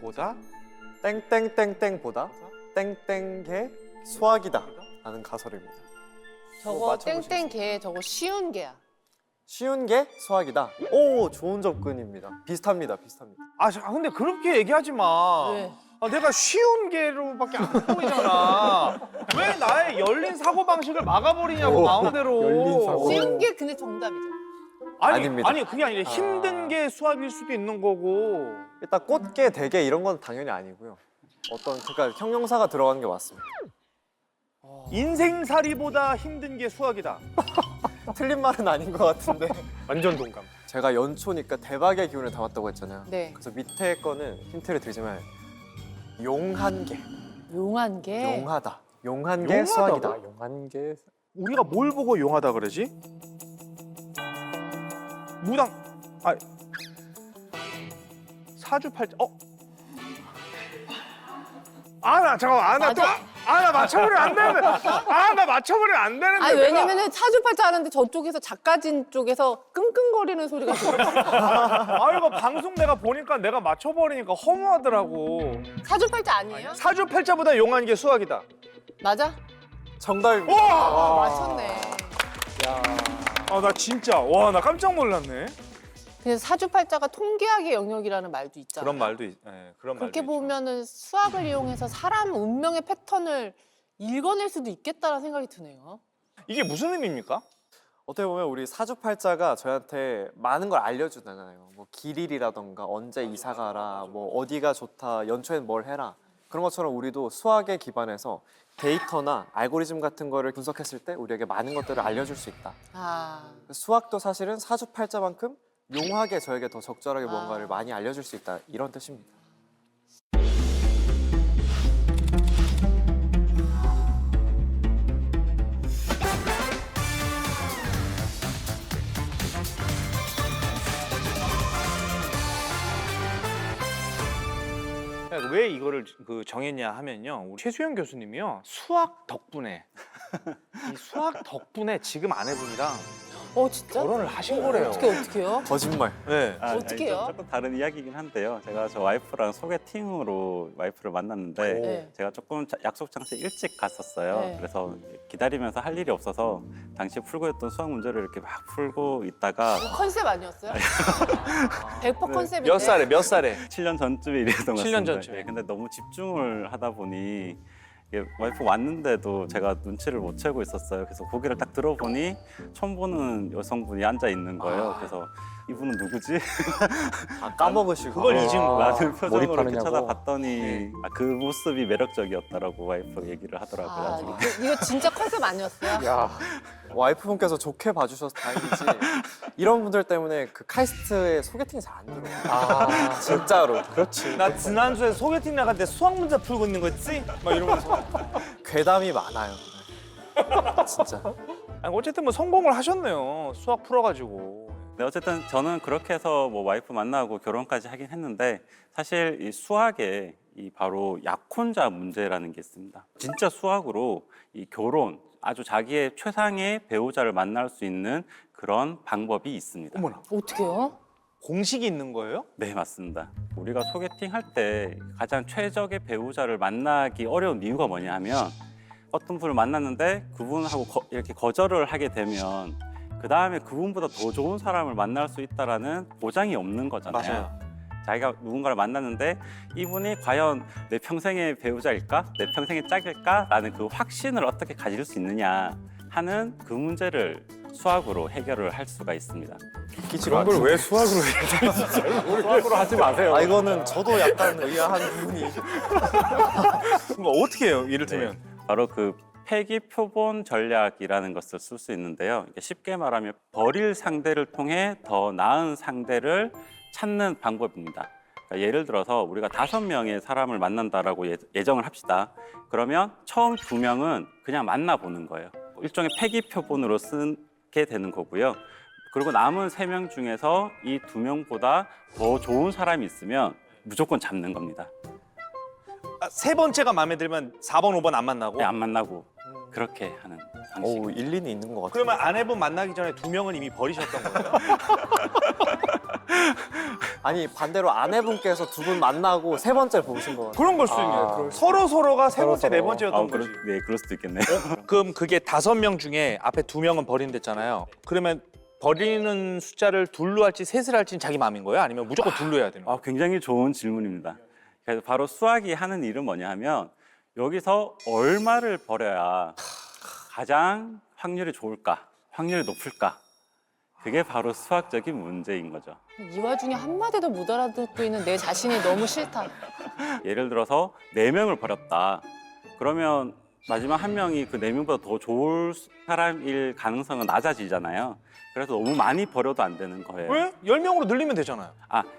보다? 땡땡땡땡보다 땡땡개 수학이다 라는 가설입니다. 저거 맞춰보시겠어요? 땡땡개 저거 쉬운 개야. 쉬운 게 수학이다. 오, 좋은 접근입니다. 비슷합니다. 아, 근데 그렇게 얘기하지 마. 왜? 아, 내가 쉬운 개로밖에 안 보이잖아. 왜 나의 열린 사고방식을 막아버리냐고, 마음대로. 열린 사고. 쉬운 게 근데 정답이죠. 아닙니다. 아니, 그게 아니라 힘든 게 수학일 수도 있는 거고. 일단 꽃게, 대게 이런 건 당연히 아니고요. 그러니까 형용사가 들어가는 게 맞습니다. 인생살이보다 힘든 게 수학이다. 틀린 말은 아닌 것 같은데. 완전 동감. 제가 연초니까 대박의 기운을 담았다고 했잖아요. 네. 그래서 밑에 거는 힌트를 드리자면 용한 개, 용한 게. 용하다. 용한 게 용하다고? 수학이다. 용한 게. 우리가 뭘 보고 용하다 그러지? 무당, 사주팔자, 나 잠깐만, 맞아? 나 맞춰버리면 안 되는데. 나 맞춰버리면 안 되는데. 아니 내가. 왜냐면은 사주팔자 하는데 저쪽에서 작가진 쪽에서 끙끙거리는 소리가 들려. 이거 방송 내가 보니까 내가 맞춰버리니까 허무하더라고. 사주팔자 아니에요? 사주팔자보다 용한 게 수학이다. 맞아? 정답입니다. 와! 맞췄네. 나 진짜, 나 깜짝 놀랐네. 근데 사주팔자가 통계학의 영역이라는 말도 있잖아. 그런 말도 그런 그렇게 말도 있죠. 보면은 수학을 이용해서 사람 운명의 패턴을 읽어낼 수도 있겠다라는 생각이 드네요. 이게 무슨 의미입니까? 어떻게 보면 우리 사주팔자가 저희한테 많은 걸 알려주잖아요. 뭐 길일이라던가 언제 이사 가라, 뭐 어디가 좋다, 연초엔 뭘 해라. 그런 것처럼 우리도 수학에 기반해서 데이터나 알고리즘 같은 거를 분석했을 때 우리에게 많은 것들을 알려줄 수 있다. 수학도 사실은 사주팔자만큼 용하게 저에게 더 적절하게 뭔가를 많이 알려줄 수 있다. 이런 뜻입니다. 왜 이거를 정했냐 하면요, 우리 최수영 교수님이요, 수학 덕분에 이 수학 덕분에 지금 아내분이랑 진짜? 결혼을 하신 거래요. 어떻게요? 거짓말. 네. 어떻게 해요? 조금 다른 이야기이긴 한데요. 제가 저 와이프랑 소개팅으로 와이프를 만났는데 네. 제가 조금 약속 장소에 일찍 갔었어요. 네. 그래서 기다리면서 할 일이 없어서 당시에 풀고 있던 수학 문제를 이렇게 막 풀고 있다가 컨셉 아니었어요? 100% 컨셉인데. 몇 살에? 7년 전쯤에 일했던 것 7년 같습니다. 전쯤에. 네, 근데 너무 집중을 하다 보니 이게 와이프 왔는데도 제가 눈치를 못 채고 있었어요. 그래서 고개를 딱 들어보니 처음 보는 여성분이 앉아 있는 거예요. 그래서 이분은 누구지? 까먹으시고. 그걸 잊은 거야. 라는 표정으로 이렇게 몰입하느냐고. 쳐다봤더니 그 모습이 매력적이었다라고 와이프 얘기를 하더라고요. 이거 진짜 컨셉 아니었어요? 야, 와이프분께서 좋게 봐주셔서 다행이지. 이런 분들 때문에 그 카이스트에 소개팅이 잘 안 들어요. 진짜로. 그렇지. 나 지난주에 소개팅 나갈 때 수학 문제 풀고 있는 거지? 막 이러면서. 괴담이 많아요. 진짜. 어쨌든 뭐 성공을 하셨네요. 수학 풀어가지고. 네, 어쨌든 저는 그렇게 해서 뭐 와이프 만나고 결혼까지 하긴 했는데 사실 이 수학에 이 바로 약혼자 문제라는 게 있습니다. 진짜 수학으로 이 결혼, 아주 자기의 최상의 배우자를 만날 수 있는 그런 방법이 있습니다. 어머나. 어떻게요? 공식이 있는 거예요? 네, 맞습니다. 우리가 소개팅 할 때 가장 최적의 배우자를 만나기 어려운 이유가 뭐냐 하면 어떤 분을 만났는데 그분하고 이렇게 거절을 하게 되면 그 다음에 그분보다 더 좋은 사람을 만날 수 있다라는 보장이 없는 거잖아요. 맞아요. 자기가 누군가를 만났는데 이분이 과연 내 평생의 배우자일까? 내 평생의 짝일까? 라는 그 확신을 어떻게 가질 수 있느냐 하는 그 문제를 수학으로 해결을 할 수가 있습니다. 기치로 그걸 왜 수학으로 해? 수학으로 하지 마세요. 이거는 저도 약간 의아한 부분이. 그럼 어떻게 해요? 이를테면. 바로 그 패기 표본 전략이라는 것을 쓸 수 있는데요. 이게 쉽게 말하면 버릴 상대를 통해 더 나은 상대를 찾는 방법입니다. 그러니까 예를 들어서 우리가 5명의 사람을 만난다라고 예정을 합시다. 그러면 처음 2명은 그냥 만나보는 거예요. 일종의 패기 표본으로 쓰게 되는 거고요. 그리고 남은 3명 중에서 이 2명보다 더 좋은 사람이 있으면 무조건 잡는 겁니다. 세 번째가 마음에 들면 4번, 5번 안 만나고? 네, 안 만나고 그렇게 하는 방식. 오, 일리는 있는 것 같아요. 그러면 아내분 만나기 전에 2명은 이미 버리셨던 거예요? 아니 반대로 아내분께서 두 분 만나고 세 번째 보신 거 같아요. 그런 걸 수도 있네요. 서로가 세 번째, 네 번째였던 거지. 네, 그럴 수도 있겠네요. 그럼 그게 5명 중에 앞에 2명은 버린댔잖아요. 그러면 버리는 숫자를 둘로 할지 셋을 할지는 자기 마음인 거예요? 아니면 무조건 둘로 해야 되는 거예요? 굉장히 좋은 질문입니다. 그래서 바로 수학이 하는 일은 뭐냐 하면 여기서 얼마를 버려야 가장 확률이 좋을까, 확률이 높을까. 그게 바로 수학적인 문제인 거죠. 이 와중에 한마디도 못 알아듣고 있는 내 자신이 너무 싫다. 예를 들어서 4명을 버렸다. 그러면 마지막 한 명이 그 4명보다 더 좋을 사람일 가능성은 낮아지잖아요. 그래서 너무 많이 버려도 안 되는 거예요. 왜? 10명으로 늘리면 되잖아요.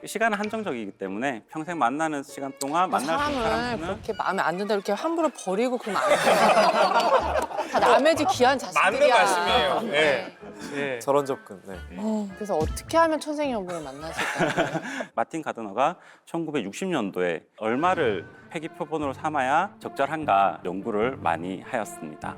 시간은 한정적이기 때문에 평생 만나는 시간 동안 만날 수 있는 사람을 사람들은 그렇게 마음에 안 든다 이렇게 함부로 버리고 그러면 안 돼. 다 남의 집 귀한 자식들이야. 말씀이에요. 네. 네. 저런 접근. 네. 그래서 어떻게 하면 천생연분을 만나실까요? 마틴 가드너가 1960년도에 얼마를 폐기 표본으로 삼아야 적절한가 연구를 많이 하였습니다.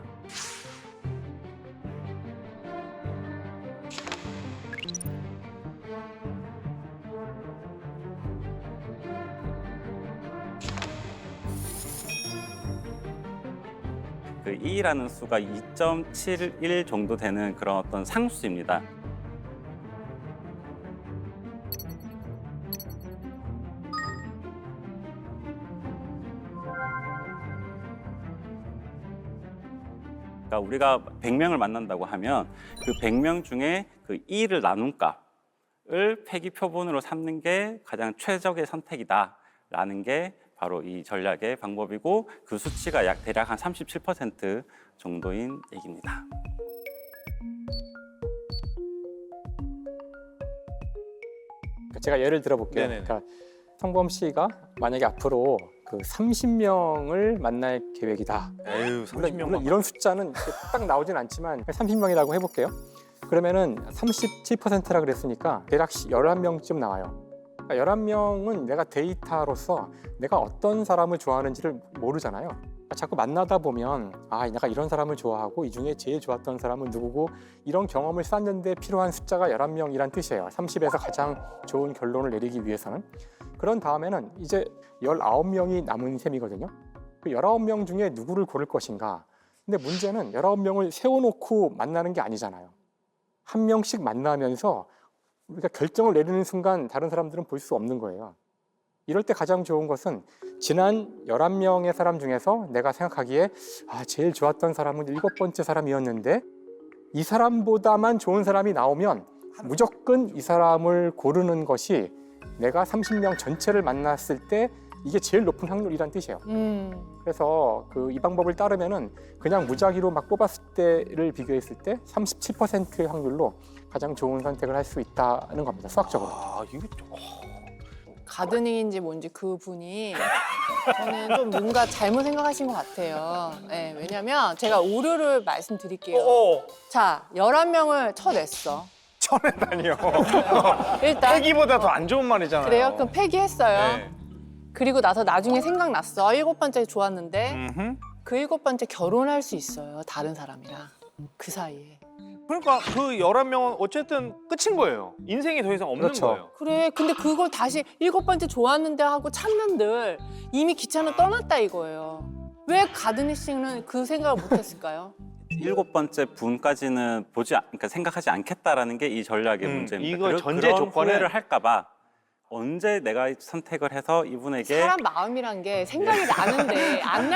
그 2라는 수가 2.71 정도 되는 그런 어떤 상수입니다. 그러니까 우리가 100명을 만난다고 하면 그 100명 중에 그 2를 나눈 값을 폐기 표본으로 삼는 게 가장 최적의 선택이다라는 게 바로 이 전략의 방법이고 그 수치가 대략 한 37% 정도인 얘기입니다. 제가 예를 들어볼게요. 네네네. 그러니까 성범 씨가 만약에 앞으로 그 30명을 만날 계획이다. 에휴, 물론 30명만. 이런 숫자는 이렇게 딱 나오진 않지만 30명이라고 해볼게요. 그러면은 37%라 그랬으니까 대략 11명쯤 나와요. 그러니까 11명은 내가 데이터로서 내가 어떤 사람을 좋아하는지를 모르잖아요. 그러니까 자꾸 만나다 보면 내가 이런 사람을 좋아하고 이 중에 제일 좋았던 사람은 누구고 이런 경험을 쌓는데 필요한 숫자가 11명이란 뜻이에요. 30에서 가장 좋은 결론을 내리기 위해서는. 그런 다음에는 이제 19명이 남은 셈이거든요. 그 19명 중에 누구를 고를 것인가. 근데 문제는 19명을 세워놓고 만나는 게 아니잖아요. 한 명씩 만나면서 우리가 결정을 내리는 순간 다른 사람들은 볼 수 없는 거예요. 이럴 때 가장 좋은 것은 지난 11명의 사람 중에서 내가 생각하기에 제일 좋았던 사람은 7번째 사람이었는데 이 사람보다만 좋은 사람이 나오면 무조건 이 사람을 고르는 것이 내가 30명 전체를 만났을 때 이게 제일 높은 확률이란 뜻이에요. 그래서 이 방법을 따르면은 그냥 무작위로 막 뽑았을 때를 비교했을 때 37%의 확률로 가장 좋은 선택을 할 수 있다는 겁니다. 수학적으로. 이거 가드닝인지 뭔지 그 분이 저는 좀 뭔가 잘못 생각하신 것 같아요. 네, 왜냐면 제가 오류를 말씀드릴게요. 자, 11명을 쳐냈어. 쳐내다니요. 일단 폐기보다 더 안 좋은 말이잖아요. 그래요? 그럼 폐기했어요. 네. 그리고 나서 나중에 생각났어. 7번째 좋았는데 음흠. 그 7번째 결혼할 수 있어요. 다른 사람이랑. 그 사이에. 그러니까 그 11명은 어쨌든 끝인 거예요. 인생이 더 이상 없는 그렇죠. 거예요. 그래. 근데 그걸 다시 7번째 좋았는데 하고 찾는들 이미 기차는 떠났다 이거예요. 왜 가드니 씨는 그 생각을 못했을까요? 7번째 분까지는 그러니까 생각하지 않겠다라는 게 이 전략의 문제입니다. 이거 전제 그런 조건은- 후회를 할까봐 언제 내가 선택을 해서 이분에게 사람 마음이란 게 생각이 나는데 안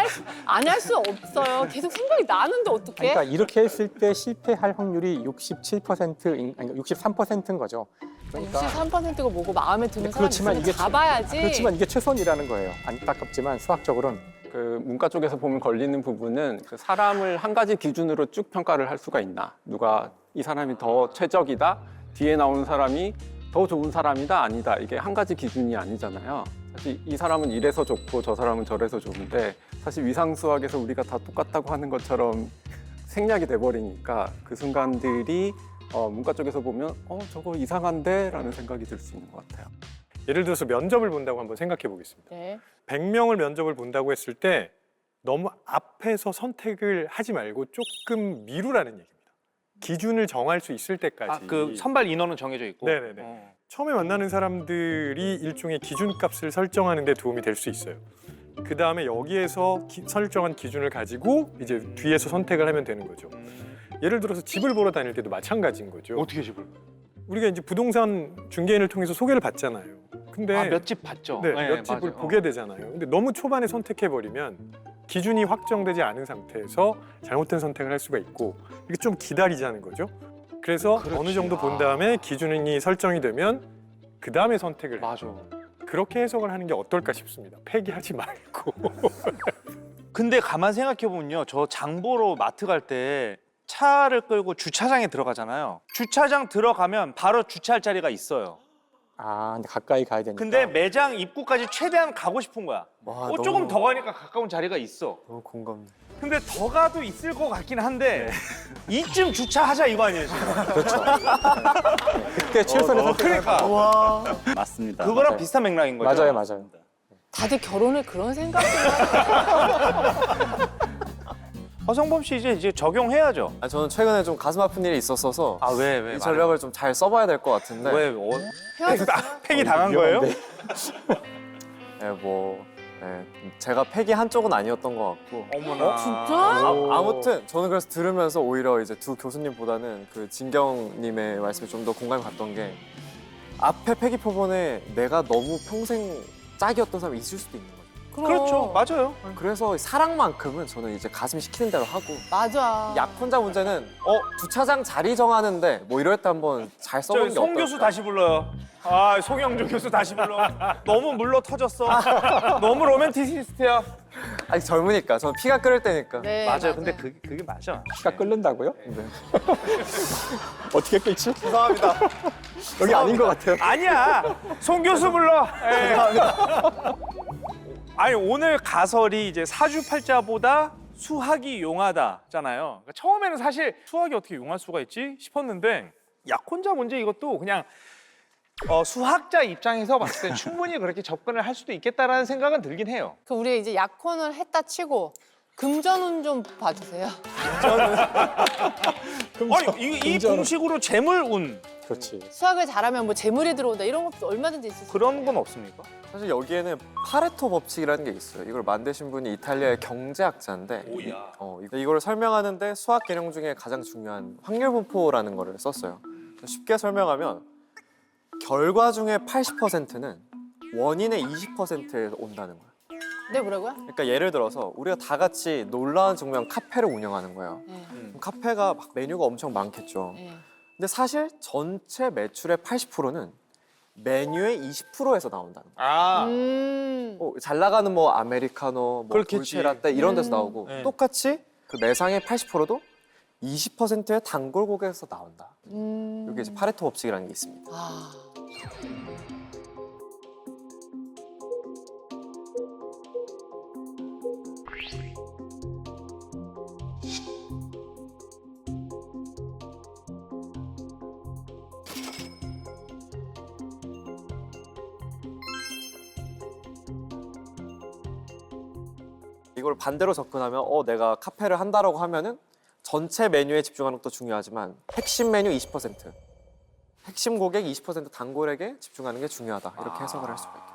할 수 없어요. 계속 생각이 나는데 어떡해? 그러니까 이렇게 했을 때 실패할 확률이 67%, 아니 63%인 거죠. 그러니까 63%가 뭐고 마음에 드는 사람 그렇지만 있으면 이게 잡아야지. 그렇지만 이게 최선이라는 거예요. 안타깝지만 수학적으로는. 그 문과 쪽에서 보면 걸리는 부분은 그 사람을 한 가지 기준으로 쭉 평가를 할 수가 있나. 누가 이 사람이 더 최적이다. 뒤에 나오는 사람이 더 좋은 사람이다. 아니다. 이게 한 가지 기준이 아니잖아요. 사실 이 사람은 이래서 좋고 저 사람은 저래서 좋은데 사실 위상수학에서 우리가 다 똑같다고 하는 것처럼 생략이 돼버리니까 그 순간들이 문과 쪽에서 보면 저거 이상한데? 라는 생각이 들 수 있는 것 같아요. 예를 들어서 면접을 본다고 한번 생각해 보겠습니다. 네. 100명을 면접을 본다고 했을 때 너무 앞에서 선택을 하지 말고 조금 미루라는 얘기입니다. 기준을 정할 수 있을 때까지. 그 선발 인원은 정해져 있고. 네네네. 처음에 만나는 사람들이 일종의 기준값을 설정하는 데 도움이 될 수 있어요. 그 다음에 여기에서 설정한 기준을 가지고 이제 뒤에서 선택을 하면 되는 거죠. 예를 들어서 집을 보러 다닐 때도 마찬가지인 거죠. 어떻게 집을? 우리가 이제 부동산 중개인을 통해서 소개를 받잖아요. 근데 몇 집 봤죠. 네, 몇 집을 맞아요. 보게 되잖아요. 근데 너무 초반에 선택해버리면 기준이 확정되지 않은 상태에서 잘못된 선택을 할 수가 있고 이게 좀 기다리자는 거죠. 그래서 그렇지. 어느 정도 본 다음에 기준이 설정이 되면 그 다음에 선택을 해요. 맞아. 그렇게 해석을 하는 게 어떨까 싶습니다. 폐기하지 말고. 근데 가만 생각해 보면요, 저 장 보러 마트 갈 때 차를 끌고 주차장에 들어가잖아요. 주차장 들어가면 바로 주차할 자리가 있어요. 아, 근데 가까이 가야 되니까. 근데 매장 입구까지 최대한 가고 싶은 거야. 와, 조금 더 가니까 가까운 자리가 있어. 너무 공감돼. 근데 더 가도 있을 것 같긴 한데 이쯤 주차하자 이거 아니에요 지금? 그때 최선의 선택을 그러니까 맞습니다. 그거랑 맞아요. 비슷한 맥락인 거죠. 맞아요, 맞아요. 다들 결혼을 그런 생각으로 허성범 씨 이제 적용해야죠. 아, 저는 최근에 좀 가슴 아픈 일이 있었어서 아 왜? 이 전략을 좀 잘 써봐야 될 것 같은데. 왜? 헤어졌어요. 팩이 당한 거예요? 네, 제가 폐기 한쪽은 아니었던 것 같고. 어머나. 진짜? 아무튼 저는 그래서 들으면서 오히려 이제 두 교수님보다는 그 진경님의 말씀에 좀 더 공감이 갔던 게 앞에 폐기 표본에 내가 너무 평생 짝이었던 사람이 있을 수도 있는 거죠. 그렇죠. 맞아요. 그래서 사랑만큼은 저는 이제 가슴이 시키는 대로 하고 맞아. 약혼자 문제는 주차장 자리 정하는데 뭐 이럴 때 한번 잘 써보는 게 송 어떨까? 교수 다시 불러요. 아 송영주 교수 다시 불러. 너무 물러 터졌어. 너무 로맨티시스트야. 아직 젊으니까 저는 피가 끓을 때니까. 네, 맞아요. 근데 그게 맞아. 피가 끓는다고요? 네. 어떻게 끓지? 죄송합니다. 여기 아닌 것 같아요. 아니야. 송 교수 불러. 아니 오늘 가설이 이제 사주팔자보다 수학이 용하다잖아요. 그러니까 처음에는 사실 수학이 어떻게 용할 수가 있지 싶었는데 약혼자 문제 이것도 그냥 수학자 입장에서 봤을 때 충분히 그렇게 접근을 할 수도 있겠다라는 생각은 들긴 해요. 그 우리 이제 약혼을 했다 치고 금전운 좀 봐주세요. 아니 이 공식으로 재물운 그렇지. 수학을 잘하면 뭐 재물이 들어온다 이런 것도 얼마든지 있을 수 있어요. 그런 건 없습니까? 사실 여기에는 파레토 법칙이라는 게 있어요. 이걸 만드신 분이 이탈리아의 경제학자인데 오야. 이걸 설명하는데 수학 개념 중에 가장 중요한 확률 분포라는 거를 썼어요. 쉽게 설명하면 결과 중에 80%는 원인의 20%에서 온다는 거예요. 네, 뭐라고요? 그러니까 예를 들어서 우리가 다 같이 놀라운 증명 카페를 운영하는 거예요. 네. 그럼 카페가 막 메뉴가 엄청 많겠죠. 네. 근데 사실 전체 매출의 80%는 메뉴의 20%에서 나온다는 거예요. 아. 잘 나가는 뭐 아메리카노, 뭐 그렇겠지. 돌체라떼 이런 데서 나오고 네. 똑같이 그 매상의 80%도 20%의 단골 고객에서 나온다. 이게 이제 파레토 법칙이라는 게 있습니다. 아. 이걸 반대로 접근하면 내가 카페를 한다라고 하면은 전체 메뉴에 집중하는 것도 중요하지만 핵심 메뉴 20%, 핵심 고객 20% 단골에게 집중하는 게 중요하다. 이렇게 해석을 할 수가 있겠죠.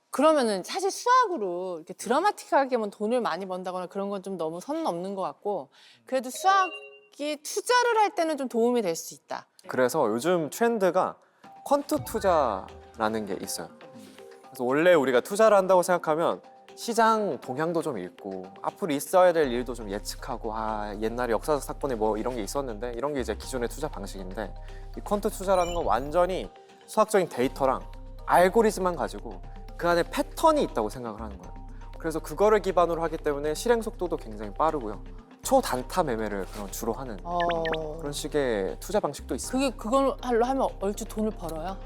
그러면은 사실 수학으로 이렇게 드라마틱하게 뭐 돈을 많이 번다거나 그런 건 좀 너무 선 넘는 것 같고 그래도 수학이 투자를 할 때는 좀 도움이 될 수 있다. 그래서 요즘 트렌드가 퀀트 투자라는 게 있어요. 그래서 원래 우리가 투자를 한다고 생각하면 시장 동향도 좀 읽고 앞으로 있어야 될 일도 좀 예측하고 옛날에 역사적 사건이 뭐 이런 게 있었는데 이런 게 이제 기존의 투자 방식인데 이 퀀트 투자라는 건 완전히 수학적인 데이터랑 알고리즘만 가지고 그 안에 패턴이 있다고 생각을 하는 거예요. 그래서 그거를 기반으로 하기 때문에 실행 속도도 굉장히 빠르고요. 초단타 매매를 주로 하는 그런 식의 투자 방식도 있습니다. 그걸로 하면 얼추 돈을 벌어요?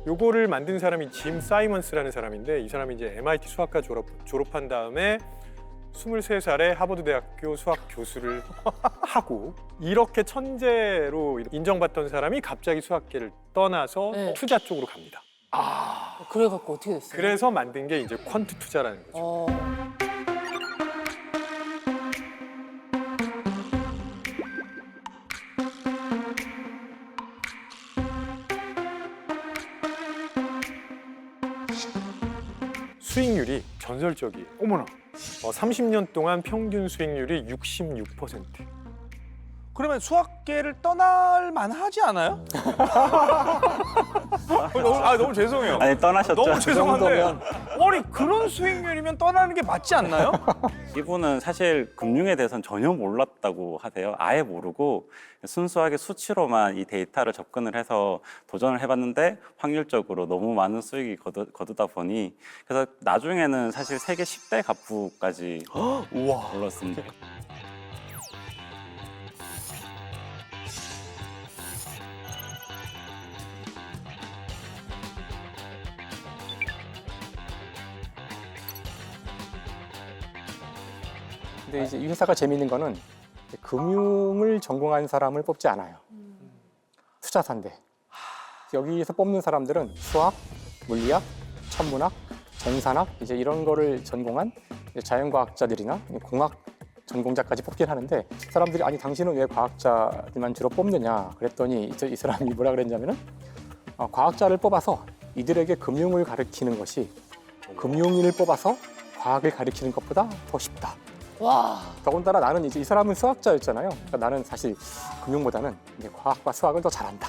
요거를 만든 사람이 짐 사이먼스라는 사람인데 이 사람이 이제 MIT 수학과 졸업한 다음에 23살에 하버드 대학교 수학 교수를 하고 이렇게 천재로 인정받던 사람이 갑자기 수학계를 떠나서 네. 투자 쪽으로 갑니다. 그래갖고 어떻게 됐어요? 그래서 만든 게 이제 퀀트 투자라는 거죠. 수익률이 전설적이에요. 어머나. 30년 동안 평균 수익률이 66%. 그러면 수학계를 떠날 만하지 않아요? 너무 죄송해요. 아니 떠나셨죠? 너무 죄송한데 아니 그런 수익률이면 떠나는 게 맞지 않나요? 이분은 사실 금융에 대해서는 전혀 몰랐다고 하세요. 아예 모르고 순수하게 수치로만 이 데이터를 접근을 해서 도전을 해봤는데 확률적으로 너무 많은 수익이 거두다 보니 그래서 나중에는 사실 세계 10대 갑부까지 올랐습니다. 근데 이제 이 회사가 재미있는 거는 금융을 전공한 사람을 뽑지 않아요. 투자사인데 여기에서 뽑는 사람들은 수학, 물리학, 천문학, 전산학 이제 이런 거를 전공한 자연과학자들이나 공학 전공자까지 뽑긴 하는데 사람들이 아니 당신은 왜 과학자들만 주로 뽑느냐 그랬더니 이 사람이 뭐라 그랬냐면은 과학자를 뽑아서 이들에게 금융을 가르치는 것이 금융인을 뽑아서 과학을 가르치는 것보다 더 쉽다. 와. 더군다나 나는 이제 이 사람은 수학자였잖아요. 그러니까 나는 사실 금융보다는 이제 과학과 수학을 더 잘한다.